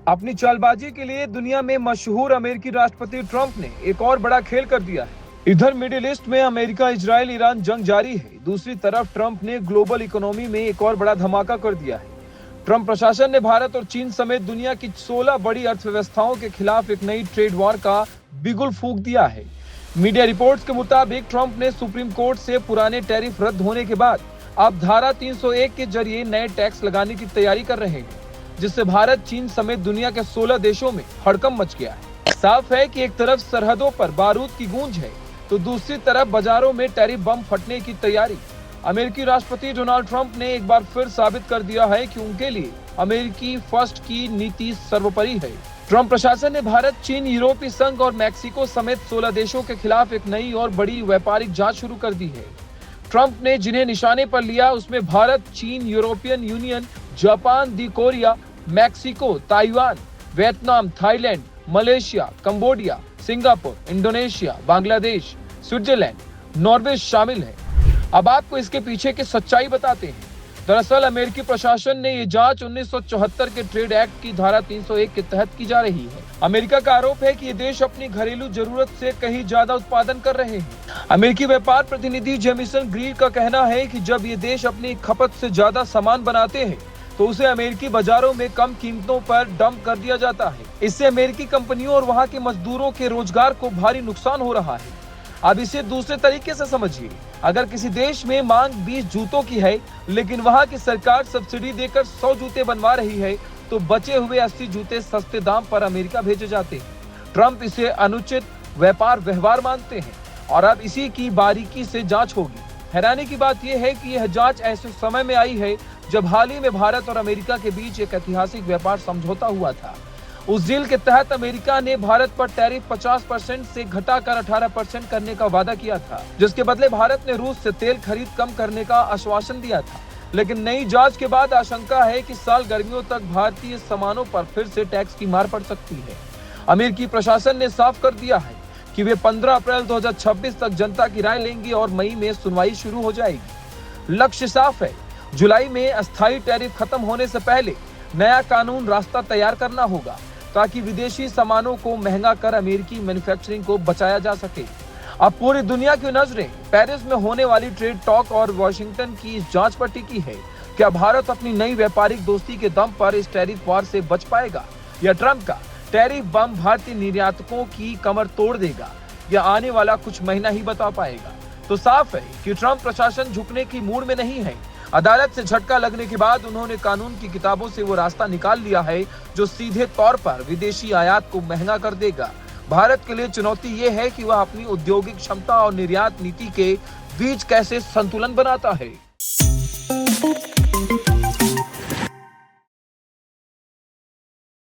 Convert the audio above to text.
अपनी चालबाजी के लिए दुनिया में मशहूर अमेरिकी राष्ट्रपति ट्रंप ने एक और बड़ा खेल कर दिया है। इधर मिडिल ईस्ट में अमेरिका, इजराइल, ईरान जंग जारी है। दूसरी तरफ ट्रंप ने ग्लोबल इकोनॉमी में एक और बड़ा धमाका कर दिया है। ट्रंप प्रशासन ने भारत और चीन समेत दुनिया की 16 बड़ी अर्थव्यवस्थाओं के खिलाफ एक नई ट्रेड वॉर का बिगुल फूंक दिया है। मीडिया रिपोर्ट्स के मुताबिक ट्रंप ने सुप्रीम कोर्ट से पुराने टैरिफ रद्द होने के बाद अब धारा 301 के जरिए नए टैक्स लगाने की तैयारी कर रहे हैं, जिससे भारत, चीन समेत दुनिया के 16 देशों में हड़कंप मच गया है। साफ है कि एक तरफ सरहदों पर बारूद की गूंज है, तो दूसरी तरफ बाजारों में टैरिफ बम फटने की तैयारी। अमेरिकी राष्ट्रपति डोनाल्ड ट्रंप ने एक बार फिर साबित कर दिया है कि उनके लिए अमेरिकी फर्स्ट की नीति सर्वोपरि है। ट्रंप प्रशासन ने भारत, चीन, यूरोपीय संघ और मैक्सिको समेत 16 देशों के खिलाफ एक नई और बड़ी व्यापारिक जांच शुरू कर दी है। ट्रंप ने जिन्हें निशाने पर लिया उसमें भारत, चीन, European Union, Japan, the Korea, Mexico, Taiwan, Vietnam, Thailand, Malaysia, Cambodia, Singapore, Indonesia, Bangladesh, Switzerland, Norway शामिल है। अब आपको इसके पीछे की सच्चाई बताते हैं। दरअसल अमेरिकी प्रशासन ने ये जांच 1974 के ट्रेड एक्ट की धारा 301 के तहत की जा रही है। अमेरिका का आरोप है कि ये देश अपनी घरेलू जरूरत से कहीं ज्यादा उत्पादन कर रहे हैं। अमेरिकी व्यापार प्रतिनिधि जेमिसन ग्रीर का कहना है कि जब ये देश अपनी खपत से ज्यादा सामान बनाते हैं तो उसे अमेरिकी बाजारों में कम कीमतों पर डंप कर दिया जाता है। इससे अमेरिकी कंपनियों और वहां के मजदूरों के रोजगार को भारी नुकसान हो रहा है। अब इसे दूसरे तरीके से समझिए। अगर किसी देश में मांग 20 जूतों की है, लेकिन वहां की सरकार सब्सिडी देकर 100 जूते बनवा रही है, तो बचे हुए 80 जूते सस्ते दाम पर अमेरिका भेजे जाते हैं। ट्रंप इसे अनुचित व्यापार व्यवहार मानते हैं और अब इसी की बारीकी से जांच होगी। हैरानी की बात यह है कि यह जांच ऐसे समय में आई है जब हाल ही में भारत और अमेरिका के बीच एक ऐतिहासिक व्यापार समझौता हुआ था। उस डील के तहत अमेरिका ने भारत पर टैरिफ 50% से घटाकर 18% करने का वादा किया था, जिसके बदले भारत ने रूस से तेल खरीद कम करने का आश्वासन दिया था। लेकिन नई जांच के बाद आशंका है कि साल गर्मियों तक भारतीय सामानों पर फिर से टैक्स की मार पड़ सकती है। अमेरिकी प्रशासन ने साफ कर दिया है कि वे 15 अप्रैल 2026 तक जनता की राय लेंगे और मई में सुनवाई शुरू हो जाएगी। लक्ष्य साफ है, जुलाई में अस्थायी टैरिफ खत्म होने से पहले नया कानून रास्ता तैयार करना होगा, ताकि विदेशी सामानों को महंगा कर अमेरिकी मैन्युफैक्चरिंग को बचाया जा सके। अब पूरी दुनिया की नजरें पेरिस में होने वाली ट्रेड टॉक और वॉशिंगटन की इस जांच पर टिकी है। क्या भारत अपनी नई व्यापारिक दोस्ती के दम पर इस टैरिफ वार से बच पाएगा, या ट्रंप का टैरिफ बम भारतीय निर्यातकों की कमर तोड़ देगा, या आने वाला कुछ महीना ही बता पाएगा। तो साफ है कि ट्रंप प्रशासन झुकने की मूड में नहीं है। अदालत से झटका लगने के बाद उन्होंने कानून की किताबों से वो रास्ता निकाल लिया है जो सीधे तौर पर विदेशी आयात को महंगा कर देगा। भारत के लिए चुनौती ये है कि वह अपनी औद्योगिक क्षमता और निर्यात नीति के बीच कैसे संतुलन बनाता है।